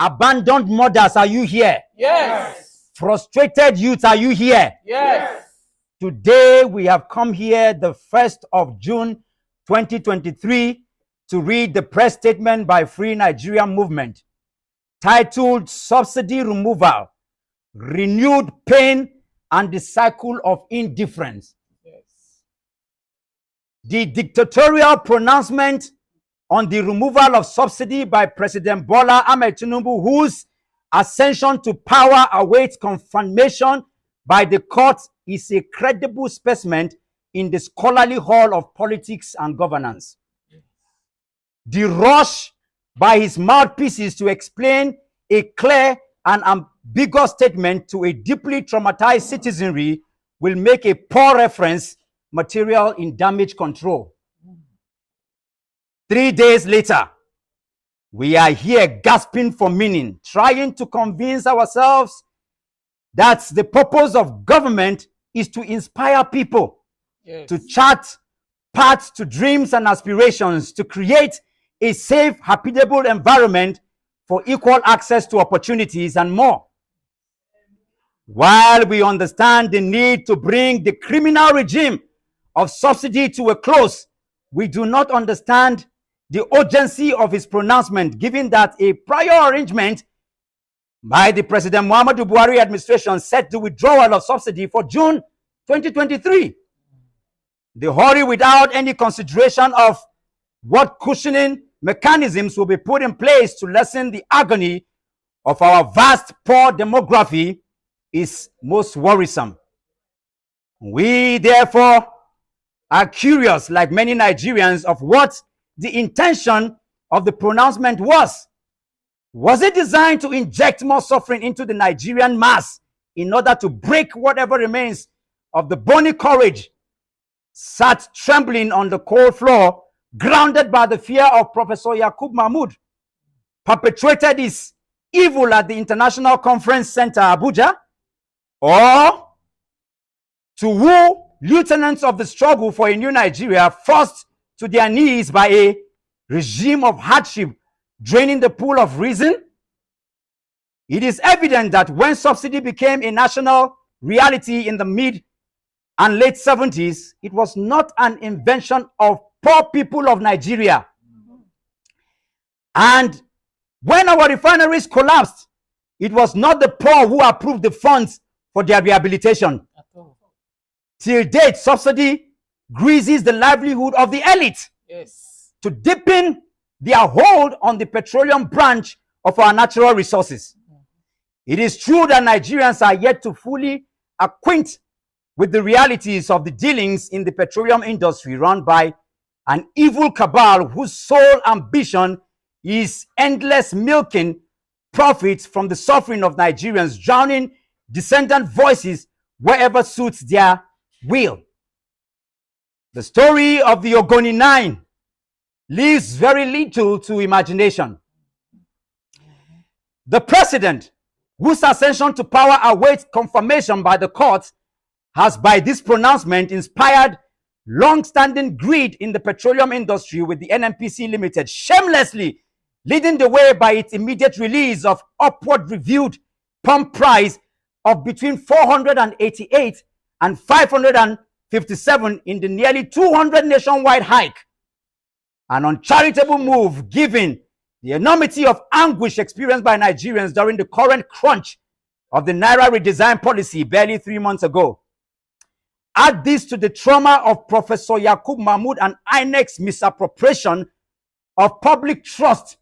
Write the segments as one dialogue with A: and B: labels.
A: Abandoned mothers, are you here?
B: Yes.
A: Frustrated youth, are you here?
B: Yes.
A: Today we have come here the 1st of June 2023 to read the press statement by Free Nigeria Movement titled Subsidy Removal, Renewed Pain and the Cycle of Indifference.
B: Yes.
A: The dictatorial pronouncement on the removal of subsidy by President Bola Ahmed Tinubu, whose ascension to power awaits confirmation by the court, is a credible specimen in the scholarly hall of politics and governance. The rush by his mouthpieces to explain a clear and ambiguous statement to a deeply traumatized citizenry will make a poor reference material in damage control. 3 days later, we are here gasping for meaning, trying to convince ourselves that the purpose of government is to inspire people,
B: Yes.
A: to chart paths to dreams and aspirations, to create a safe, habitable environment for equal access to opportunities and more. While we understand the need to bring the criminal regime of subsidy to a close, we do not understand the urgency of his pronouncement, given that a prior arrangement by the President Muhammadu Buhari administration set the withdrawal of subsidy for June 2023. The hurry without any consideration of what cushioning mechanisms will be put in place to lessen the agony of our vast poor demography is most worrisome. We therefore are curious, like many Nigerians, of what the intention of the pronouncement was. Was it designed to inject more suffering into the Nigerian mass in order to break whatever remains of the bony courage sat trembling on the cold floor, grounded by the fear of Professor Yakub Mahmood, perpetrated his evil at the International Conference Center, Abuja? Or to woo lieutenants of the struggle for a new Nigeria forced to their knees by a regime of hardship draining the pool of reason? It is evident that when subsidy became a national reality in the mid and late 70s, it was not an invention of poor people of Nigeria. And when our refineries collapsed, it was not the poor who approved the funds for their rehabilitation.
B: At all.
A: Till date, subsidy greases the livelihood of the elite
B: Yes.
A: to deepen their hold on the petroleum branch of our natural resources. It is true that Nigerians are yet to fully acquaint with the realities of the dealings in the petroleum industry run by an evil cabal whose sole ambition is endless milking profits from the suffering of Nigerians, drowning descendant voices wherever suits their will. The story of the Ogoni Nine leaves very little to imagination. The president, whose ascension to power awaits confirmation by the courts, has by this pronouncement inspired long-standing greed in the petroleum industry, with the NNPC Limited shamelessly leading the way by its immediate release of upward reviewed pump price of between 488 and 557 in the nearly 200 nationwide hike. An uncharitable move given the enormity of anguish experienced by Nigerians during the current crunch of the Naira redesign policy barely 3 months ago. Add this to the trauma of Professor Yakub Mahmood and INEC's misappropriation of public trust,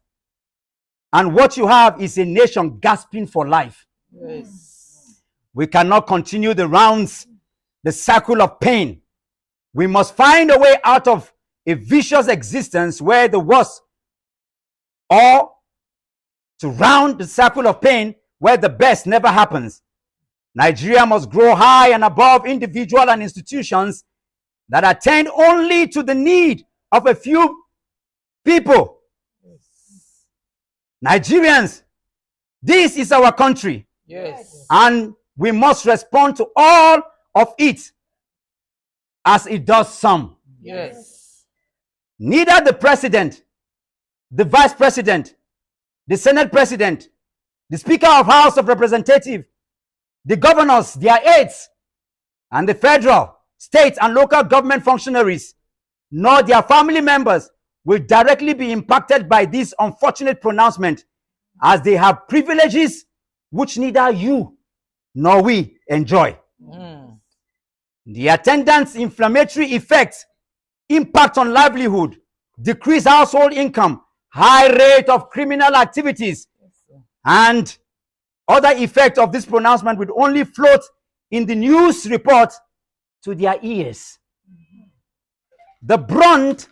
A: and what you have is a nation gasping for life.
B: Yes.
A: We cannot continue the rounds, the cycle of pain. We must find a way out of a vicious existence where the worst, or to round the cycle of pain where the best never happens. Nigeria must grow high and above individual and institutions that attend only to the need of a few people. Nigerians, this is our country.
B: Yes.
A: And we must respond to all of it as it does some.
B: Yes.
A: Neither the president, the vice president, the senate president, the Speaker of House of Representatives, the governors, their aides, and the federal, state, and local government functionaries, nor their family members will directly be impacted by this unfortunate pronouncement, as they have privileges which neither you nor we enjoy. The attendant's inflammatory effects, impact on livelihood, decreased household income, high rate of criminal activities, and other effects of this pronouncement would only float in the news report to their ears. The brunt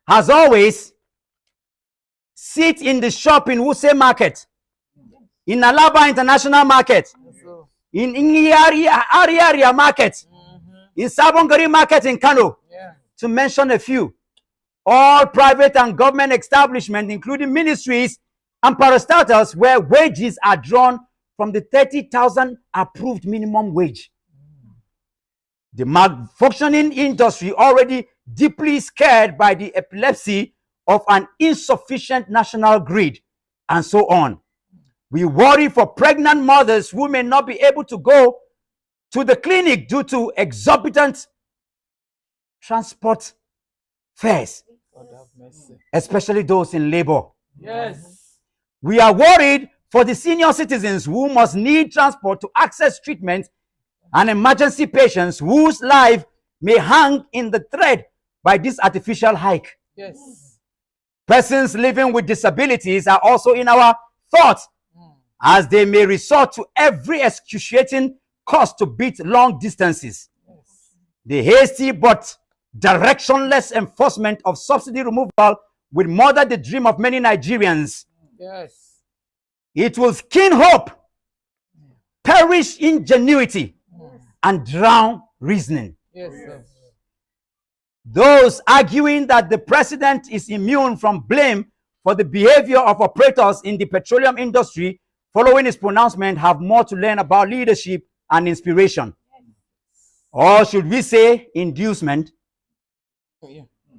A: has always sit in the shop in Wuse Market, in Alaba International Market, in Area Market, in Sabongari Market in Kano, to mention a few. All private and government establishments, including ministries and parastatals, where wages are drawn from the 30,000 approved minimum wage. The malfunctioning industry, already deeply scared by the epilepsy of an insufficient national grid, and so on. We worry for pregnant mothers who may not be able to go to the clinic due to exorbitant transport fares, especially those in labor.
B: Yes.
A: We are worried for the senior citizens who must need transport to access treatment, and emergency patients whose life may hang in the thread by this artificial hike.
B: Yes.
A: Persons living with disabilities are also in our thoughts, as they may resort to every excruciating cost to beat long distances. The hasty but directionless enforcement of subsidy removal will murder the dream of many Nigerians.
B: Yes.
A: It will skin hope, perish ingenuity, and drown reasoning.
B: Yes, sir.
A: Those arguing that the president is immune from blame for the behavior of operators in the petroleum industry following his pronouncement have more to learn about leadership and inspiration. Or should we say inducement?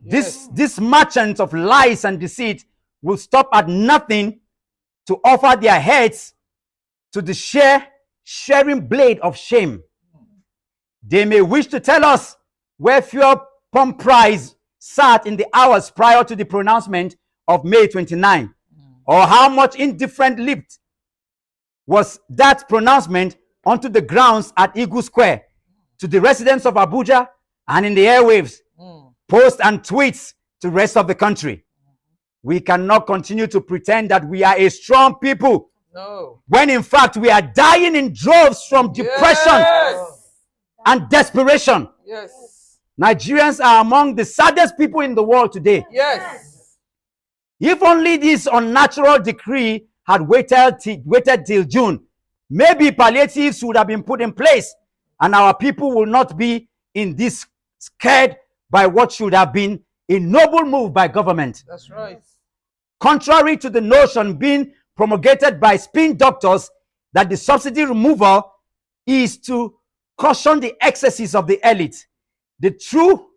A: This merchants of lies and deceit will stop at nothing to offer their heads to the sharing blade of shame. They may wish to tell us where fuel pump price sat in the hours prior to the pronouncement of May 29, or how much indifferent leaped was that pronouncement onto the grounds at Eagle Square, to the residents of Abuja, and in the airwaves, posts and tweets to the rest of the country. We cannot continue to pretend that we are a strong people,
B: No.
A: when in fact we are dying in droves from depression
B: Yes.
A: and desperation.
B: Yes.
A: Nigerians are among the saddest people in the world today.
B: Yes.
A: If only this unnatural decree had waited till June, maybe palliatives would have been put in place, and our people will not be in this scared by what should have been a noble move by government.
B: That's right.
A: Contrary to the notion being promulgated by spin doctors that the subsidy removal is to caution the excesses of the elite, the true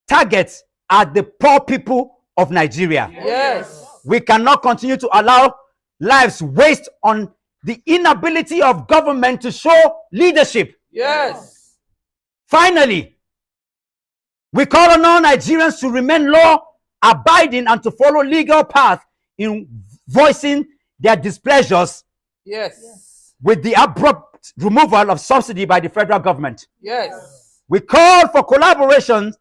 A: targets are the poor people of Nigeria.
B: Yes.
A: We cannot continue to allow lives waste on the inability of government to show leadership.
B: Yes.
A: Finally, we call on all Nigerians to remain law-abiding and to follow legal path in voicing their displeasures
B: Yes.
A: with the abrupt removal of subsidy by the federal government.
B: Yes.
A: We call for collaboration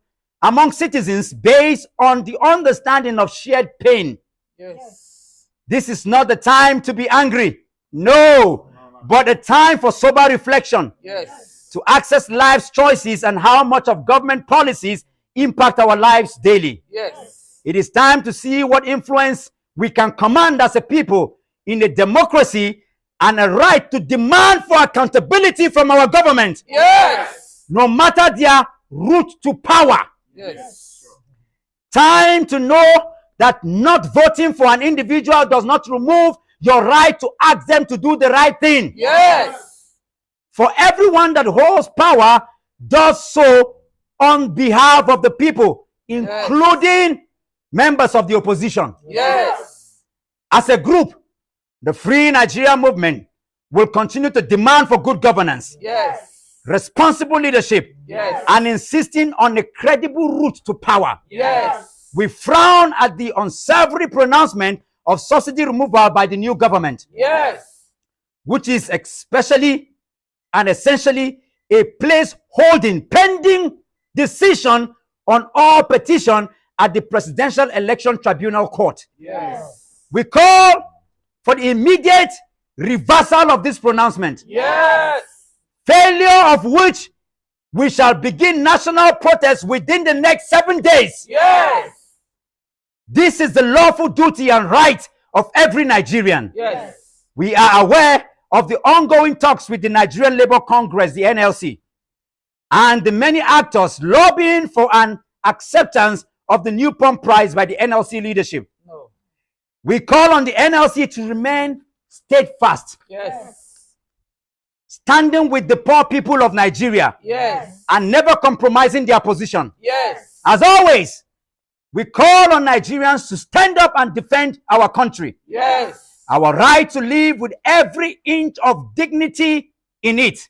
A: among citizens based on the understanding of shared pain.
B: Yes.
A: This is not the time to be angry, no, but a time for sober reflection,
B: Yes.
A: to access life's choices and how much of government policies impact our lives daily.
B: Yes.
A: It is time to see what influence we can command as a people in a democracy, and a right to demand for accountability from our government,
B: Yes.
A: no matter their route to power.
B: Yes.
A: Time to know that not voting for an individual does not remove your right to ask them to do the right thing.
B: Yes.
A: For everyone that holds power does so on behalf of the people, including members of the opposition.
B: Yes.
A: As a group, The Free Nigeria movement will continue to demand for good governance,
B: Yes.
A: responsible leadership,
B: Yes.
A: and insisting on a credible route to power.
B: Yes.
A: We frown at the unsavory pronouncement of subsidy removal by the new government,
B: Yes.
A: which is especially and essentially a place holding pending decision on all petition at the Presidential Election Tribunal Court.
B: Yes.
A: We call for the immediate reversal of this pronouncement,
B: Yes.
A: failure of which we shall begin national protests within the next 7 days.
B: Yes.
A: This is the lawful duty and right of every Nigerian.
B: Yes.
A: We are aware of the ongoing talks with the Nigerian Labour Congress, the NLC, and the many actors lobbying for an acceptance of the new pump price by the NLC leadership.
B: No.
A: We call on the NLC to remain steadfast,
B: Yes.
A: standing with the poor people of Nigeria,
B: Yes.
A: and never compromising their position.
B: Yes.
A: As always, we call on Nigerians to stand up and defend our country,
B: Yes.
A: our right to live with every inch of dignity in it.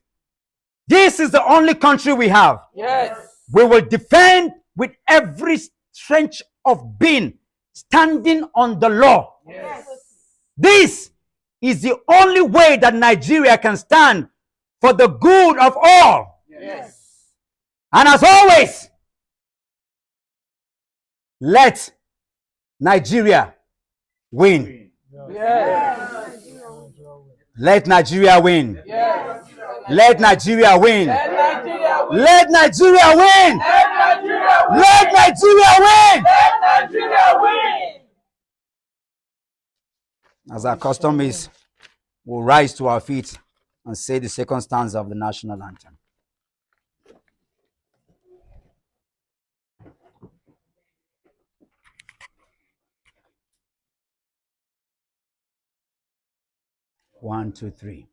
A: This is the only country we have.
B: Yes.
A: We will defend with every strength of being, standing on the law.
B: Yes.
A: This is the only way that Nigeria can stand for the good of all.
B: Yes.
A: And as always, let Nigeria win.
B: Yes.
A: Let Nigeria win.
B: Yes.
A: Let Nigeria win.
B: Let Nigeria win.
A: Let Nigeria win.
B: Let Nigeria win.
A: Let Nigeria win.
B: Let Nigeria win.
A: As our custom is, we'll rise to our feet and say the second stanza of the national anthem. One, two, three.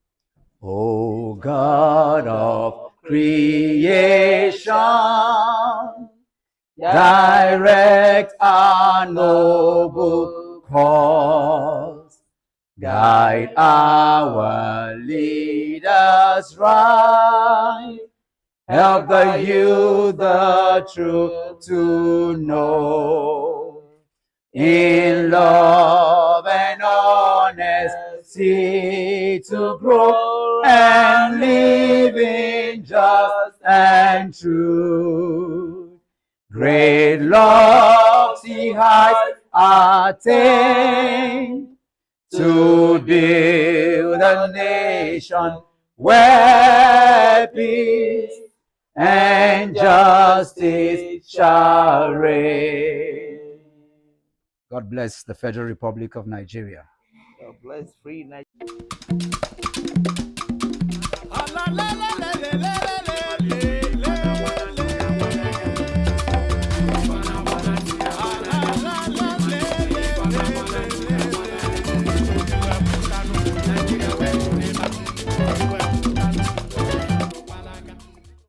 A: O God of creation, direct our noble cause, guide our leaders right, help the youth the truth to know, in love and honesty to grow, and live in just and truth. Great lofty heights attain, to build a nation where peace and justice shall reign. God bless the Federal Republic of Nigeria.
B: God bless free Nigeria.